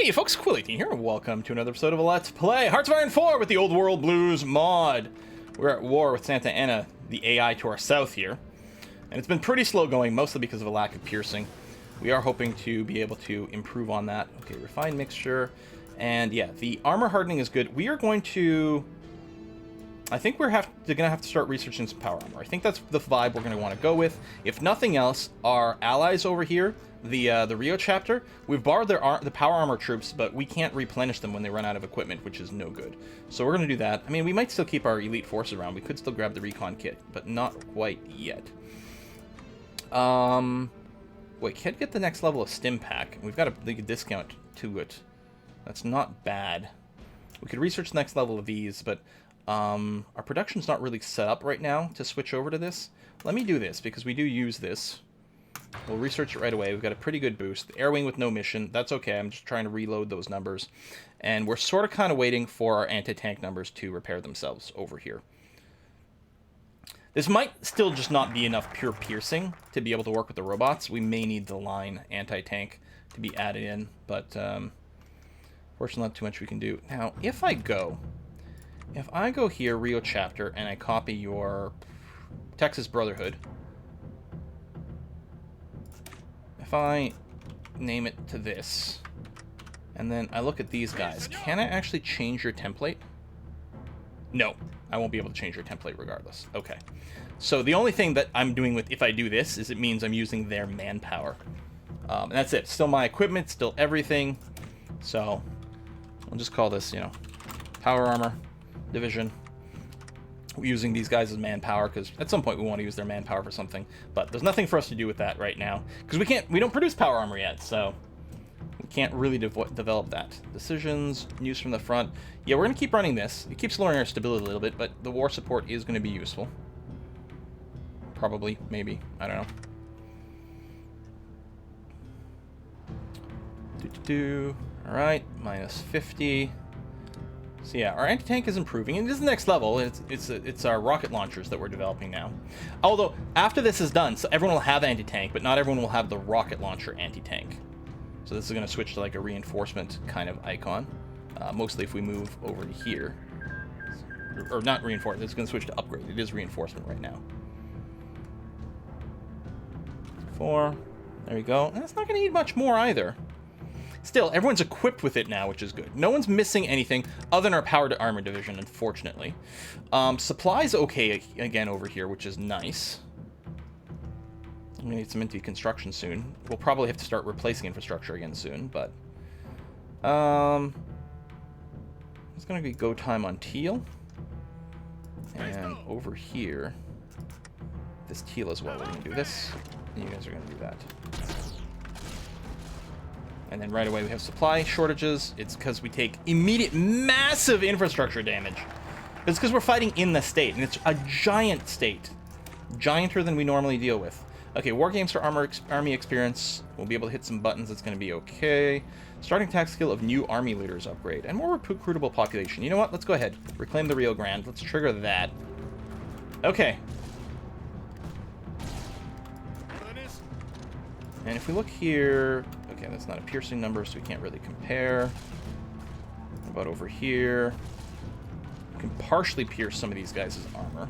Hey folks, Quill18 here, and welcome to another episode of Let's Play Hearts of Iron 4 with the Old World Blues mod. We're at war with Santa Ana, the AI to our south here, and it's been pretty slow going, mostly because of a lack of piercing. We are hoping to be able to improve on that. Okay, refined mixture, and yeah, the armor hardening is good. We are going to... I think they're gonna have to start researching some power armor. I think that's the vibe we're gonna want to go with. If nothing else, our allies over here, the Rio chapter, we've borrowed the power armor troops, but we can't replenish them when they run out of equipment, which is no good. So we're gonna do that. I mean, we might still keep our elite forces around. We could still grab the recon kit, but not quite yet. Wait, can't get the next level of stim pack. We've got a big discount to it. That's not bad. We could research the next level of these, but our production's not really set up right now to switch over to this. Let me do this, because we do use this. We'll research it right away. We've got a pretty good boost. The air wing with no mission, that's okay. I'm just trying to reload those numbers. And we're sort of kind of waiting for our anti-tank numbers to repair themselves over here. This might still just not be enough pure piercing to be able to work with the robots. We may need the line anti-tank to be added in, but fortunately not too much we can do. Now, if I go here, Rio chapter, and I copy your Texas Brotherhood, if I name it to this, and then I look at these guys, can I actually change your template? No, I won't be able to change your template regardless. Okay. So the only thing that I'm doing with if I do this is it means I'm using their manpower. And that's it. Still my equipment, still everything. So I'll just call this, you know, power armor division. We're using these guys as manpower because at some point we want to use their manpower for something, but there's nothing for us to do with that right now because we don't produce power armor yet, so we can't really develop that. Decisions, news from the front. Yeah, we're gonna keep running this. It keeps lowering our stability a little bit, but the war support is going to be useful. Probably, maybe, I don't know. All right, minus 50. So yeah, our anti-tank is improving, and this is the next level. It's our rocket launchers that we're developing now. Although, after this is done, so everyone will have anti-tank, but not everyone will have the rocket launcher anti-tank. So this is going to switch to like a reinforcement kind of icon. Mostly if we move over to here. Or not reinforcement, it's going to switch to upgrade. It is reinforcement right now. 4. There we go. And it's not going to need much more either. Still, everyone's equipped with it now, which is good. No one's missing anything other than our power to armor division, unfortunately. Supplies okay again over here, which is nice. I'm gonna need some into construction soon. We'll probably have to start replacing infrastructure again soon, but it's gonna be go time on teal. And over here, this teal as well. We're gonna do this, and you guys are gonna do that. And then right away we have supply shortages. It's because we take immediate massive infrastructure damage. It's because we're fighting in the state, and it's a giant state. Gianter than we normally deal with. Okay, war games for army experience. We'll be able to hit some buttons. It's going to be okay. Starting attack skill of new army leaders upgrade. And more recruitable population. You know what? Let's go ahead. Reclaim the Rio Grande. Let's trigger that. Okay. And if we look here... Okay, that's not a piercing number, so we can't really compare. What about over here? We can partially pierce some of these guys' armor.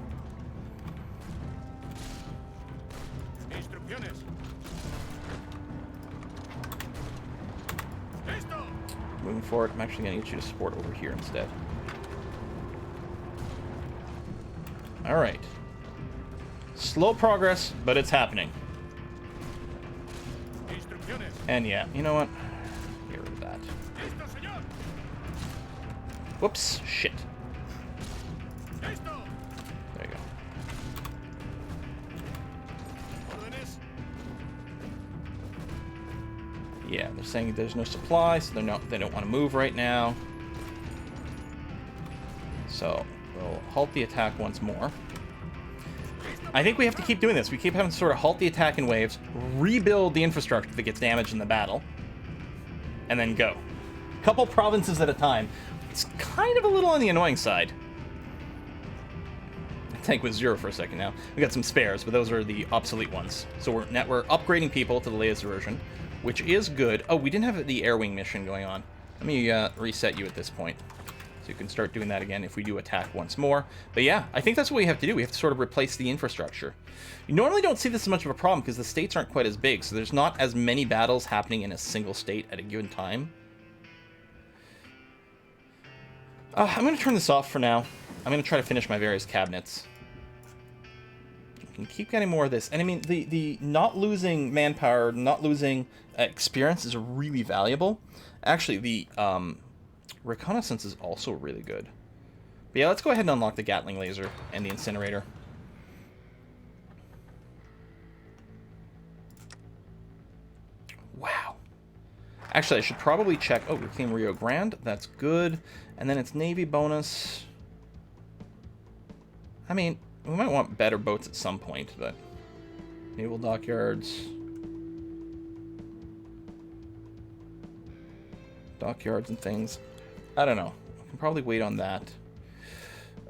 Moving forward, I'm actually going to get you to support over here instead. Alright. Slow progress, but it's happening. And yeah, you know what? Get rid of that. Whoops, shit. There you go. Yeah, they're saying there's no supply, so they don't want to move right now. So we'll halt the attack once more. I think we have to keep doing this. We keep having to sort of halt the attack in waves, rebuild the infrastructure that gets damaged in the battle, and then go. Couple provinces at a time. It's kind of a little on the annoying side. The tank was 0 for a second now. We got some spares, but those are the obsolete ones. So we're upgrading people to the latest version, which is good. Oh, we didn't have the air wing mission going on. Let me reset you at this point. So you can start doing that again if we do attack once more. But yeah, I think that's what we have to do. We have to sort of replace the infrastructure. You normally don't see this as much of a problem because the states aren't quite as big, so there's not as many battles happening in a single state at a given time. I'm going to turn this off for now. I'm going to try to finish my various cabinets. You can keep getting more of this. And I mean, the not losing manpower, not losing experience is really valuable. Actually, the reconnaissance is also really good. But yeah, let's go ahead and unlock the Gatling laser and the incinerator. Wow. Actually, I should probably check... Oh, reclaim Rio Grande. That's good. And then it's Navy bonus. I mean, we might want better boats at some point, but... Naval dockyards. Dockyards and things. I don't know. We can probably wait on that.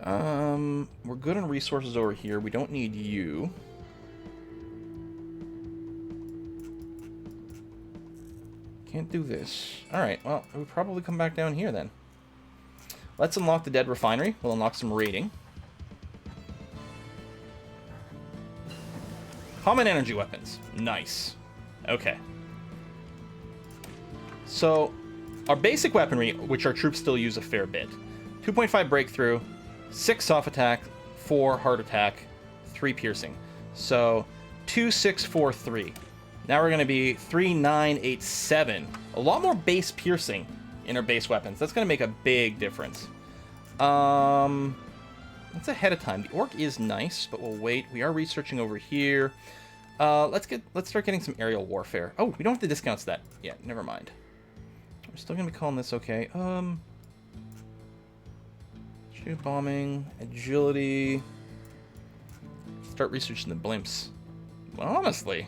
We're good on resources over here. We don't need you. Can't do this. Alright, well, we'll probably come back down here then. Let's unlock the dead refinery. We'll unlock some raiding. Common energy weapons. Nice. Okay. So, our basic weaponry, which our troops still use a fair bit. 2.5 breakthrough, 6 soft attack, 4 hard attack, 3 piercing. So, 2, 6, 4, 3. Now we're going to be 3, 9, 8, 7. A lot more base piercing in our base weapons. That's going to make a big difference. That's ahead of time. The orc is nice, but we'll wait. We are researching over here. Let's start getting some aerial warfare. Oh, we don't have the discounts that yet. Never mind. We're still going to be calling this okay. Shoot bombing, agility. Start researching the blimps. Well, honestly.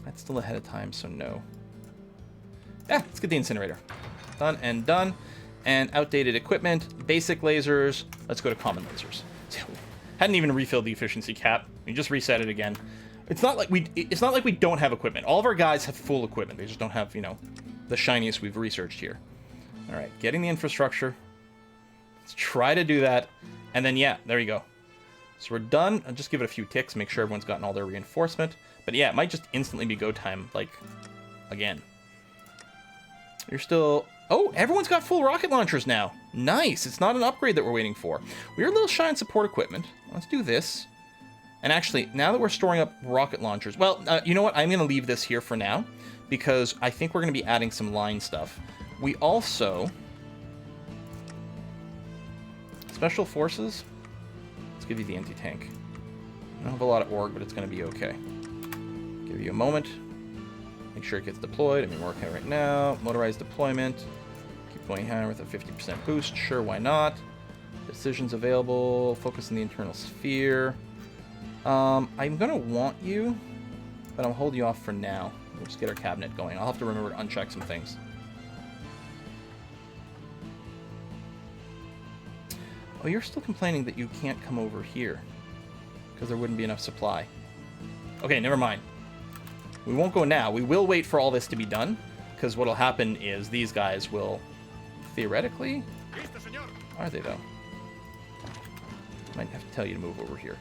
That's still ahead of time, so no. Yeah, let's get the incinerator. Done and done. And outdated equipment, basic lasers. Let's go to common lasers. Hadn't even refilled the efficiency cap. We just reset it again. It's not like we don't have equipment. All of our guys have full equipment. They just don't have, you know, the shiniest we've researched here. All right, getting the infrastructure. Let's try to do that. And then, yeah, there you go. So we're done. I'll just give it a few ticks, make sure everyone's gotten all their reinforcement. But yeah, it might just instantly be go time, like, again. You're still... Oh, everyone's got full rocket launchers now. Nice. It's not an upgrade that we're waiting for. We're a little shy on support equipment. Let's do this. And actually, now that we're storing up rocket launchers... Well, you know what? I'm going to leave this here for now, because I think we're going to be adding some line stuff. We also... Special Forces... Let's give you the anti-tank. I don't have a lot of org, but it's going to be okay. Give you a moment. Make sure it gets deployed. I mean, we're okay right now. Motorized deployment. Keep going higher with a 50% boost. Sure, why not? Decisions available. Focus on the internal sphere. I'm going to want you, but I'll hold you off for now. We'll just get our cabinet going. I'll have to remember to uncheck some things. Oh, you're still complaining that you can't come over here because there wouldn't be enough supply. Okay, never mind. We won't go now. We will wait for all this to be done, because what'll happen is these guys will, theoretically... Are they, though? Might have to tell you to move over here.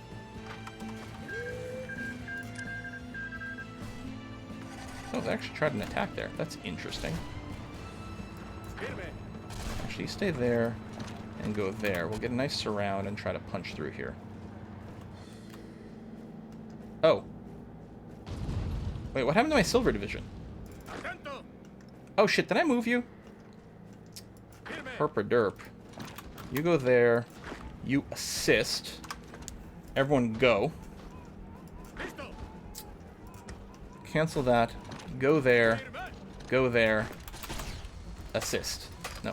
Oh, they actually tried an attack there. That's interesting. Actually, stay there and go there. We'll get a nice surround and try to punch through here. Oh. Wait, what happened to my silver division? Oh shit, did I move you? Herp or derp. You go there. You assist. Everyone go. Cancel that. Go there. Go there. Assist. No.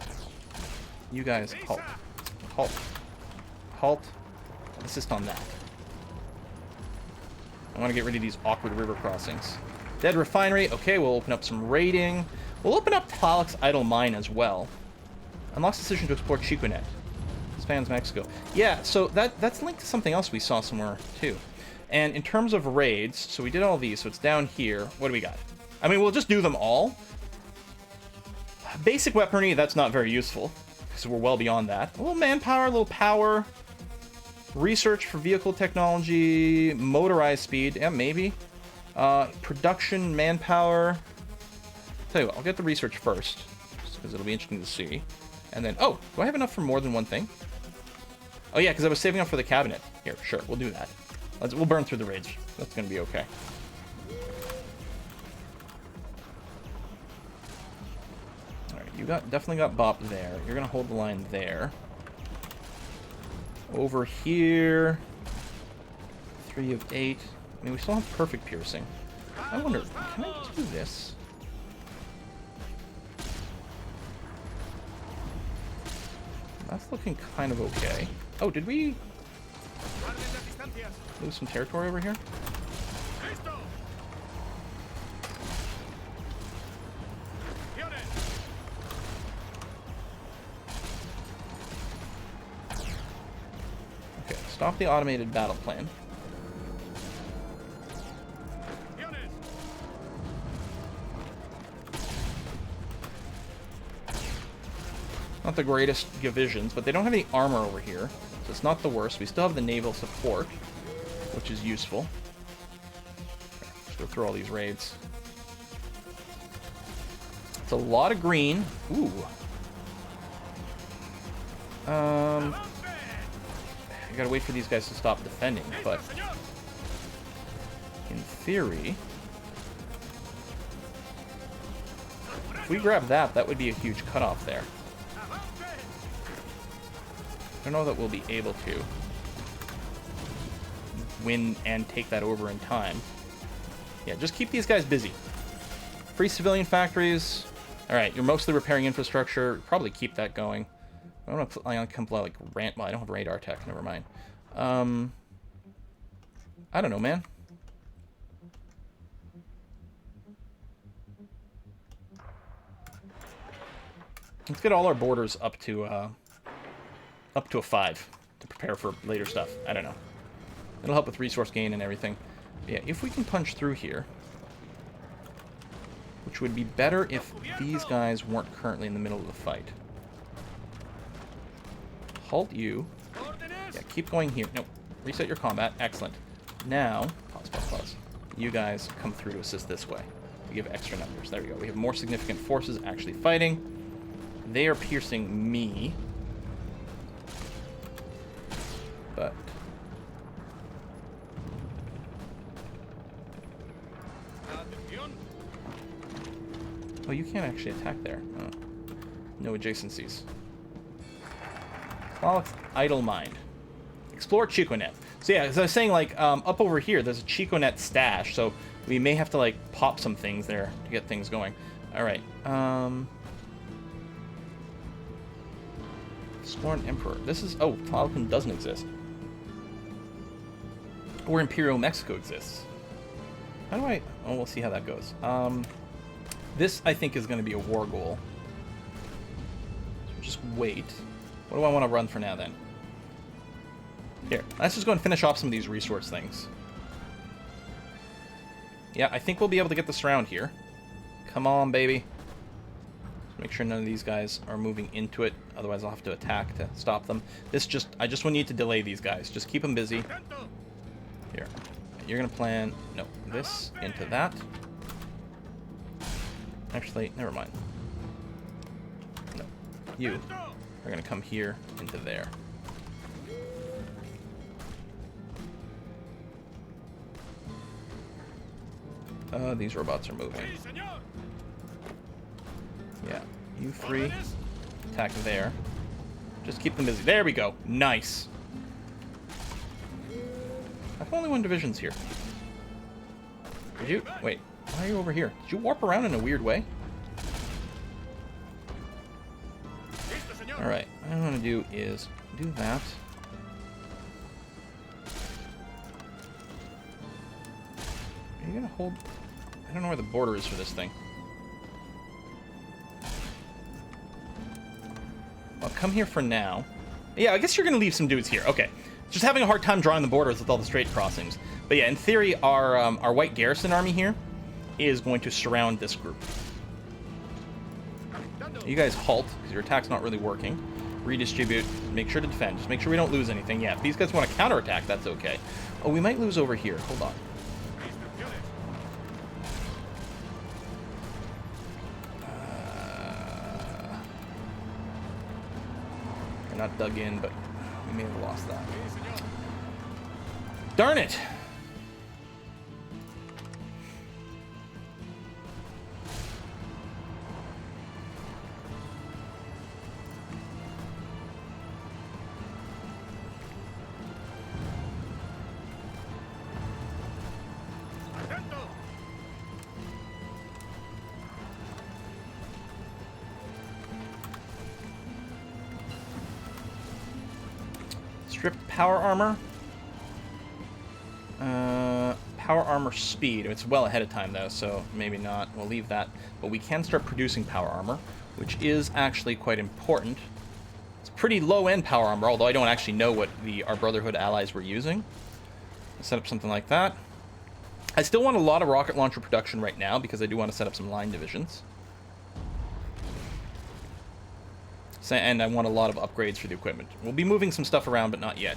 You guys, halt. Halt. Halt. Assist on that. I want to get rid of these awkward river crossings. Dead refinery. Okay, we'll open up some raiding. We'll open up Tlaloc's idle mine as well. Unlocks decision to explore Chiconet. Spans Mexico. Yeah, so that's linked to something else we saw somewhere too. And in terms of raids, so we did all these, so it's down here. What do we got? I mean, we'll just do them all. Basic weaponry, that's not very useful, because we're well beyond that. A little manpower, a little power. Research for vehicle technology, motorized speed, yeah, maybe. Production, manpower. Tell you what, I'll get the research first, just because it'll be interesting to see. And then, oh, do I have enough for more than one thing? Oh yeah, because I was saving up for the cabinet. Here, sure, we'll do that. We'll burn through the raids. That's going to be okay. Alright, you definitely got Bop there. You're going to hold the line there. Over here, 3 of 8. I mean, we still have perfect piercing. I wonder, can I just do this? That's looking kind of okay. Oh, did we lose some territory over here? Okay, stop the automated battle plan. Not the greatest divisions, but they don't have any armor over here, so it's not the worst. We still have the naval support, which is useful. Okay, let's go through all these raids. It's a lot of green. Ooh. I gotta wait for these guys to stop defending, but in theory, if we grab that, that would be a huge cutoff there. I don't know that we'll be able to win and take that over in time. Yeah, just keep these guys busy. Free civilian factories. Alright, you're mostly repairing infrastructure. Probably keep that going. I don't want to come like rant. Well, I don't have radar tech. Never mind. I don't know, man. Let's get all our borders up to a 5 to prepare for later stuff. I don't know. It'll help with resource gain and everything. But yeah, if we can punch through here, which would be better if these guys weren't currently in the middle of the fight. Halt you. Yeah, keep going here. Nope. Reset your combat. Excellent. Now, pause. You guys come through to assist this way. We give extra numbers. There we go. We have more significant forces actually fighting. They are piercing me. But oh, you can't actually attack there. Oh. No adjacencies. Well, it's idle mind. Explore ChicoNet. So yeah, as I was saying, like up over here, there's a ChicoNet stash, so we may have to like pop some things there to get things going. All right. Sworn Emperor. This is Tlalpan doesn't exist. Or Imperial Mexico exists. How do I... Oh, we'll see how that goes. This, I think, is going to be a war goal. So just wait. What do I want to run for now, then? Here, let's just go and finish off some of these resource things. Yeah, I think we'll be able to get this round here. Come on, baby. Make sure none of these guys are moving into it. Otherwise, I'll have to attack to stop them. I just need to delay these guys. Just keep them busy. Here. You're going to plan... No, this into that. Actually, never mind. No. You are going to come here into there. These robots are moving. Yeah. You three. Attack there. Just keep them busy. There we go. Nice. I have only one division's here. Did you? Wait. Why are you over here? Did you warp around in a weird way? Alright. What I'm going to do is do that. Are you going to hold... I don't know where the border is for this thing. I'll come here for now. Yeah, I guess you're going to leave some dudes here. Okay. Just having a hard time drawing the borders with all the straight crossings. But yeah, in theory, our white garrison army here is going to surround this group. You guys halt, because your attack's not really working. Redistribute. Make sure to defend. Just make sure we don't lose anything. Yeah, if these guys want to counterattack, that's okay. Oh, we might lose over here. Hold on. They're not dug in, but we may have lost that. Darn it! Stripped power armor. Power armor speed. It's well ahead of time, though, so maybe not. We'll leave that. But we can start producing power armor, which is actually quite important. It's pretty low-end power armor, although I don't actually know what our Brotherhood allies were using. I'll set up something like that. I still want a lot of rocket launcher production right now, because I do want to set up some line divisions. And I want a lot of upgrades for the equipment. We'll be moving some stuff around, but not yet.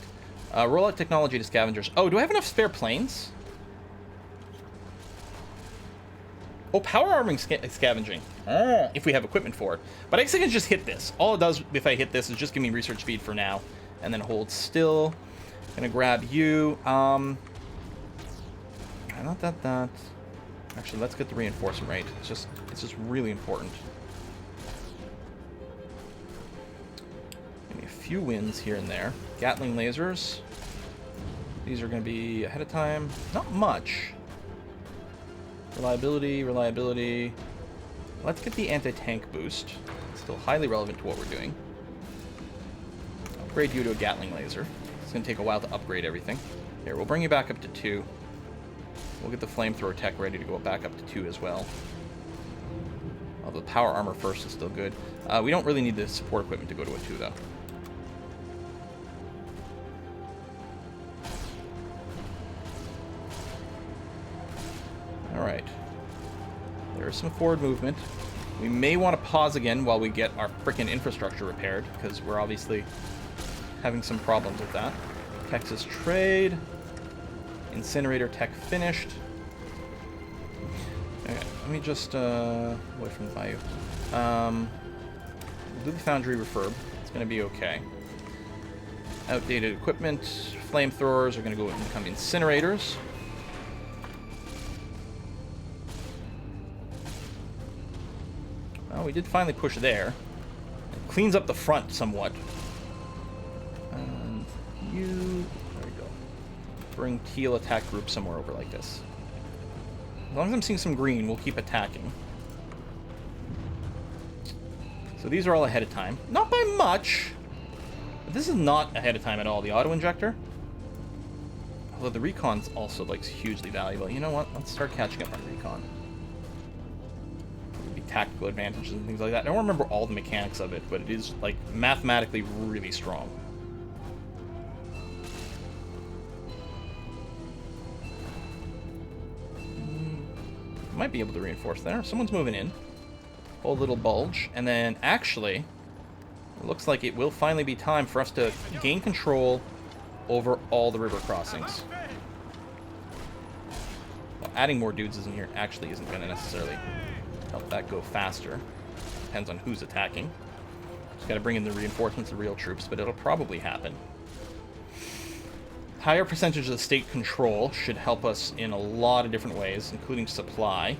Roll out technology to scavengers. Oh, do I have enough spare planes? Oh, power arming scavenging. Oh, if we have equipment for it. But I guess I can just hit this. All it does if I hit this is just give me research speed for now. And then hold still. Gonna grab you. Not that. Actually, let's get the reinforcement rate. It's just really important. Maybe a few wins here and there. Gatling lasers. These are going to be ahead of time. Not much. Reliability. Let's get the anti-tank boost. It's still highly relevant to what we're doing. Upgrade you to a Gatling laser. It's going to take a while to upgrade everything. Here, we'll bring you back up to 2. We'll get the flamethrower tech ready to go back up to 2 as well. Although the power armor first is still good. We don't really need the support equipment to go to a 2, though. Alright. There's some forward movement. We may want to pause again while we get our frickin' infrastructure repaired, because we're obviously having some problems with that. Texas trade. Incinerator tech finished. Okay, let me just away from the bayou. We'll do the foundry refurb. It's going to be okay. Outdated equipment. Flamethrowers are going to go and become incinerators. Well, we did finally push there. It cleans up the front somewhat. And you... There we go. Bring teal attack group somewhere over like this. As long as I'm seeing some green, we'll keep attacking. So these are all ahead of time. Not by much. But this is not ahead of time at all. The auto-injector. Although the recon's also, like, hugely valuable. You know what? Let's start catching up on recon. Tactical advantages and things like that. I don't remember all the mechanics of it, but it is, like, mathematically really strong. Might be able to reinforce there. Someone's moving in. Whole little bulge. And then, actually, it looks like it will finally be time for us to gain control over all the river crossings. Well, adding more dudes in here actually isn't going to necessarily help that go faster. Depends on who's attacking. Just got to bring in the reinforcements of real troops, but it'll probably happen. Higher percentage of state control should help us in a lot of different ways, including supply.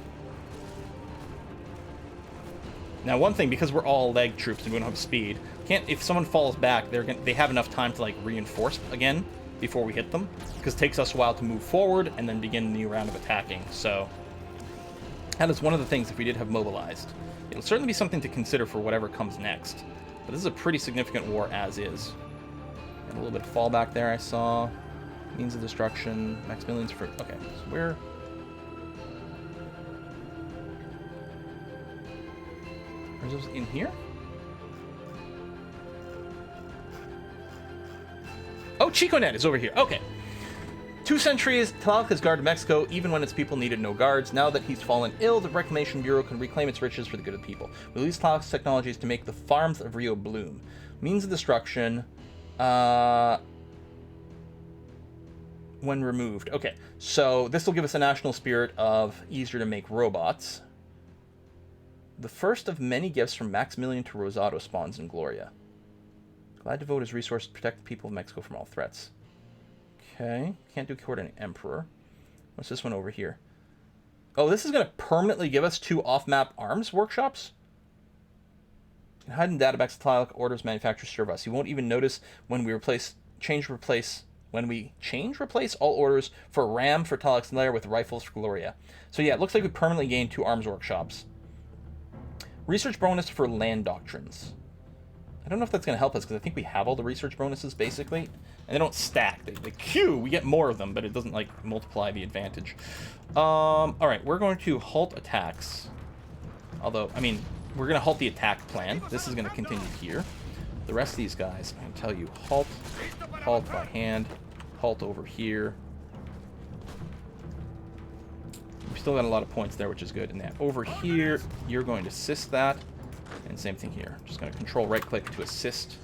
Now, one thing, because we're all leg troops and we don't have speed, if someone falls back, they have enough time to, like, reinforce again before we hit them, because it takes us a while to move forward and then begin a new round of attacking. So that is one of the things if we did have mobilized. It'll certainly be something to consider for whatever comes next. But this is a pretty significant war as is. And a little bit of fallback there I saw. Means of destruction. Maximilian's for... Okay, so where... Are those in here? Oh, ChicoNet is over here. Okay. 2 centuries, Tlaloc has guarded Mexico even when its people needed no guards. Now that he's fallen ill, the Reclamation Bureau can reclaim its riches for the good of the people. We use Tlaloc's technologies to make the farms of Rio bloom. Means of destruction, when removed. Okay, so this will give us a national spirit of easier to make robots. The first of many gifts from Maximilian to Rosado spawns in Gloria. Glad to devote his resources to protect the people of Mexico from all threats. Okay, can't do court an emperor. What's this one over here? Oh, this is going to permanently give us 2 off-map arms workshops? Hide in database, Tlaloc orders manufacturers serve us. You won't even notice when we change replace all orders for RAM for Tlaloc's lair with rifles for Gloria. So yeah, it looks like we permanently gained 2 arms workshops. Research bonus for land doctrines. I don't know if that's going to help us, because I think we have all the research bonuses, basically. And they don't stack. They queue. We get more of them, but it doesn't, like, multiply the advantage. Alright, we're going to halt attacks. Although, I mean, we're going to halt the attack plan. This is going to continue here. The rest of these guys, I'm going to tell you, halt. Halt by hand. Halt over here. We've still got a lot of points there, which is good. And then over here, you're going to assist that. And same thing here. Just going to control right-click to assist,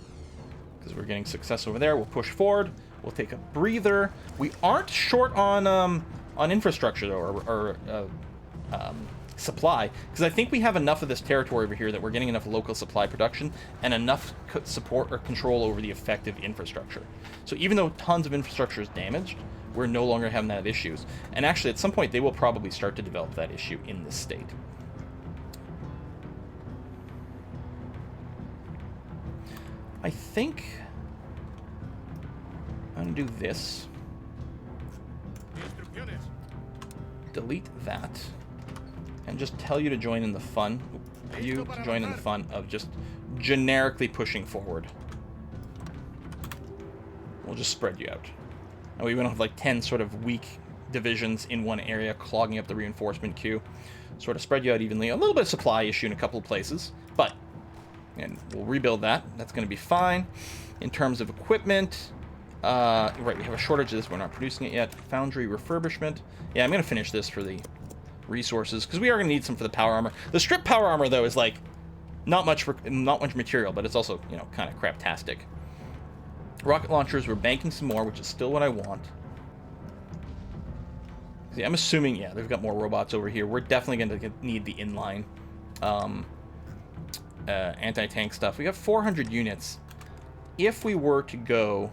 because we're getting success over there. We'll push forward. We'll take a breather. We aren't short on infrastructure, though, or supply, because I think we have enough of this territory over here that we're getting enough local supply production and enough support or control over the effective infrastructure. So even though tons of infrastructure is damaged, we're no longer having that issues. And actually, at some point, they will probably start to develop that issue in this state. I think I'm going to do this. Delete that. And just tell you to join in the fun. You to join in the fun of just generically pushing forward. We'll just spread you out. And we don't have like 10 sort of weak divisions in one area clogging up the reinforcement queue. Sort of spread you out evenly. A little bit of supply issue in a couple of places, but... and we'll rebuild that. That's going to be fine. In terms of equipment, right, we have a shortage of this. We're not producing it yet. Foundry refurbishment. Yeah, I'm going to finish this for the resources, because we are going to need some for the power armor. The strip power armor, though, is like not much material, but it's also, you know, kind of craptastic. Rocket launchers, we're banking some more, which is still what I want. See, I'm assuming, yeah, they've got more robots over here. We're definitely going to need the inline anti-tank stuff. We have 400 units. If we were to go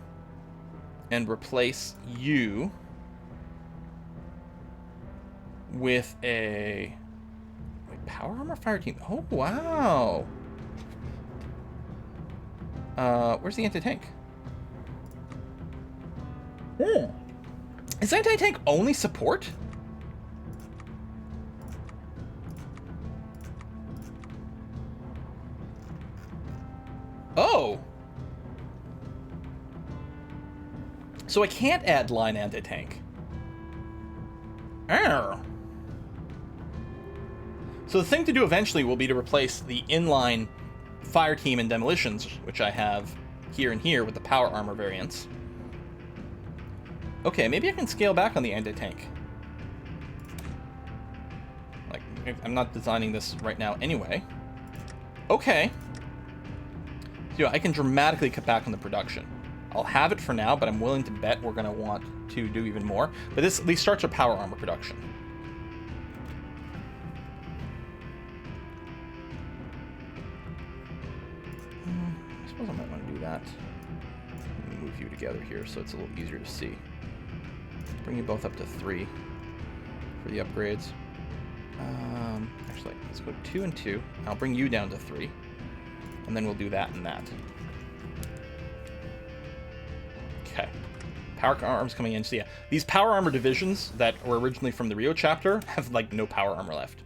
and replace you with a power armor fire team. Oh, wow. Where's the anti-tank? Is anti-tank only support? Oh. So I can't add line anti-tank. Arr. So the thing to do eventually will be to replace the inline fire team and demolitions, which I have here and here with the power armor variants. Okay, maybe I can scale back on the anti-tank. Like, I'm not designing this right now anyway. Okay. So I can dramatically cut back on the production. I'll have it for now, but I'm willing to bet we're going to want to do even more. But this at least starts our power armor production. I suppose I might want to do that. Move you together here so it's a little easier to see. Bring you both up to 3 for the upgrades. Actually, let's go 2 and 2. I'll bring you down to 3. And then we'll do that and that. Okay. Power armors coming in. So yeah, these power armor divisions that were originally from the Rio chapter have like no power armor left.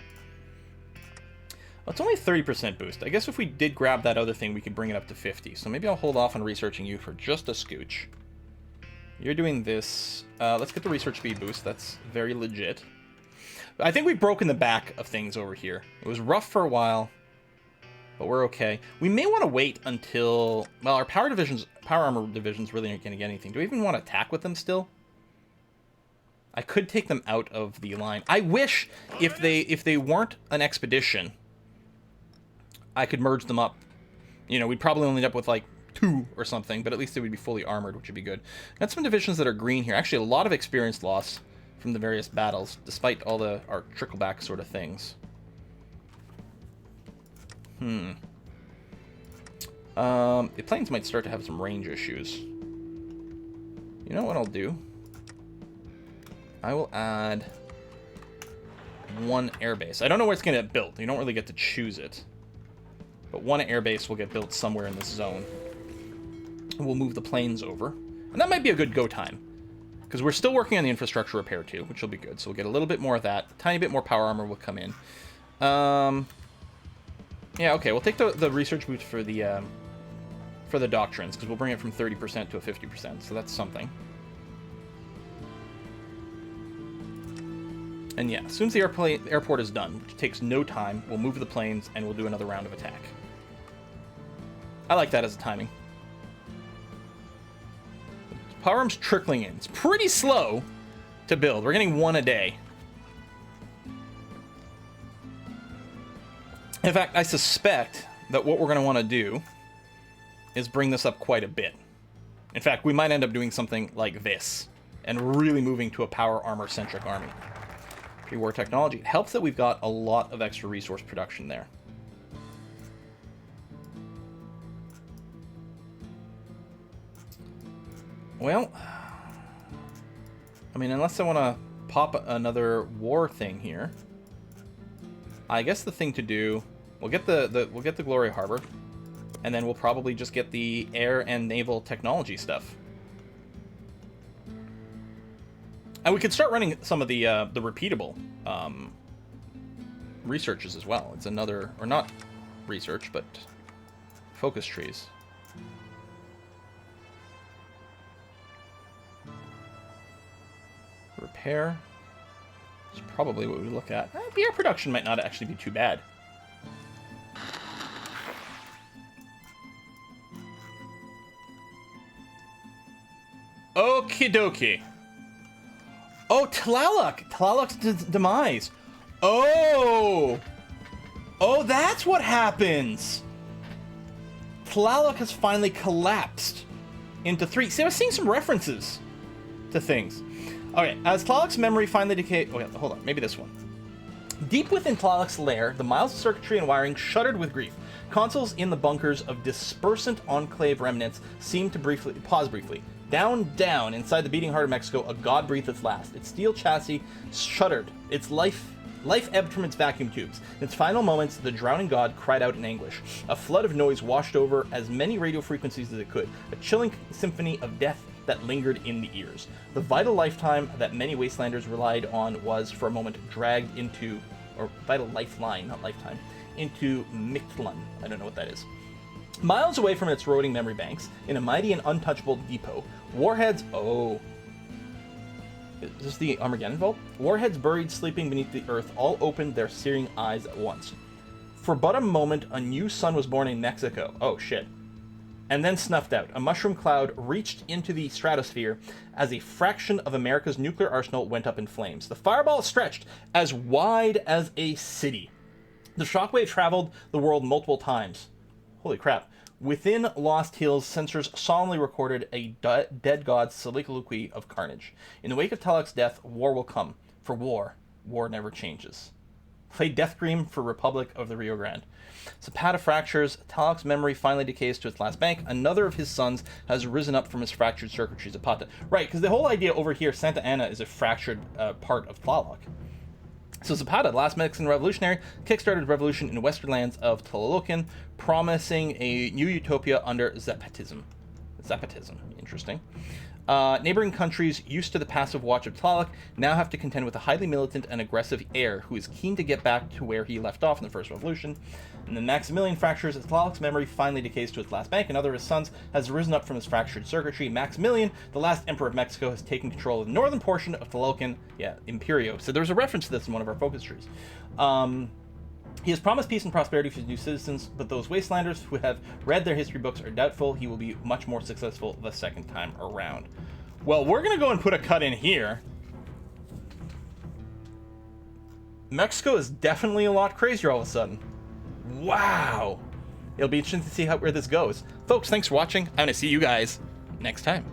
Well, it's only a 30% boost. I guess if we did grab that other thing, we could bring it up to 50. So maybe I'll hold off on researching you for just a scooch. You're doing this. Let's get the research speed boost. That's very legit. I think we've broken the back of things over here. It was rough for a while, but we're okay. We may want to wait until... well, our power armor divisions really aren't going to get anything. Do we even want to attack with them still? I could take them out of the line. I wish if they weren't an expedition, I could merge them up. You know, we'd probably only end up with like 2 or something, but at least they would be fully armored, which would be good. Got some divisions that are green here. Actually, a lot of experience loss from the various battles, despite all our trickleback sort of things. The planes might start to have some range issues. You know what I'll do? I will add 1 airbase. I don't know where it's going to get built. You don't really get to choose it. But 1 airbase will get built somewhere in this zone. We'll move the planes over. And that might be a good go time. Because we're still working on the infrastructure repair too, which will be good. So we'll get a little bit more of that. A tiny bit more power armor will come in. Yeah, okay. We'll take the research boost for the doctrines, because we'll bring it from 30% to a 50%. So that's something. And yeah, as soon as the airport is done, which takes no time, we'll move the planes and we'll do another round of attack. I like that as a timing. Power arm's trickling in. It's pretty slow to build. We're getting 1 a day. In fact, I suspect that what we're going to want to do is bring this up quite a bit. In fact, we might end up doing something like this and really moving to a power armor-centric army. Pre-war technology. It helps that we've got a lot of extra resource production there. Well, I mean, unless I want to pop another war thing here, I guess the thing to do, we'll get the Glory Harbor, and then we'll probably just get the air and naval technology stuff. And we could start running some of the repeatable researches as well. It's another, or not research, but focus trees. Repair is probably what we look at. The air production might not actually be too bad. Okie dokie. Oh, Tlaloc! Tlaloc's demise. Oh! Oh, that's what happens! Tlaloc has finally collapsed into 3. See, I was seeing some references to things. Okay, as Tlaloc's memory finally decayed... Oh, yeah, hold on. Maybe this one. Deep within Tlaloc's lair, the miles of circuitry and wiring shuddered with grief. Consoles in the bunkers of dispersant enclave remnants seemed to pause briefly. Down, down, inside the beating heart of Mexico, a god breathed its last. Its steel chassis shuddered. Its life ebbed from its vacuum tubes. In its final moments, the drowning god cried out in anguish. A flood of noise washed over as many radio frequencies as it could. A chilling symphony of death that lingered in the ears. The vital lifetime that many wastelanders relied on was, for a moment, dragged into, or vital lifeline, not lifetime, into Mictlan. I don't know what that is. Miles away from its eroding memory banks, in a mighty and untouchable depot, warheads... Oh. Is this the Armageddon Vault? Warheads buried sleeping beneath the earth all opened their searing eyes at once. For but a moment, a new sun was born in Mexico. Oh, shit. And then snuffed out. A mushroom cloud reached into the stratosphere as a fraction of America's nuclear arsenal went up in flames. The fireball stretched as wide as a city. The shockwave traveled the world multiple times. Holy crap. Within Lost Hills, sensors solemnly recorded a dead god's soliloquy of carnage. In the wake of Tlaloc's death, war will come. For war never changes. Play Death Scream for Republic of the Rio Grande. Zapata fractures. Tlaloc's memory finally decays to its last bank. Another of his sons has risen up from his fractured circuitry. Zapata. Right, because the whole idea over here, Santa Ana is a fractured part of Tlaloc. So Zapata, the last Mexican revolutionary, kickstarted revolution in the western lands of Tlalocan, promising a new utopia under Zapatism. Zapatism, interesting. Neighboring countries used to the passive watch of Tlaloc now have to contend with a highly militant and aggressive heir who is keen to get back to where he left off in the first revolution. And then Maximilian fractures as Tlaloc's memory finally decays to its last bank. Another of his sons has risen up from his fractured circuitry. Maximilian, the last emperor of Mexico, has taken control of the northern portion of Tlalocan, Imperio. So there's a reference to this in one of our focus trees. He has promised peace and prosperity for his new citizens, but those wastelanders who have read their history books are doubtful he will be much more successful the second time around. Well, we're going to go and put a cut in here Mexico is definitely a lot crazier all of a sudden. Wow. It'll be interesting to see where this goes. Folks, thanks for watching. I'm going to see you guys next time.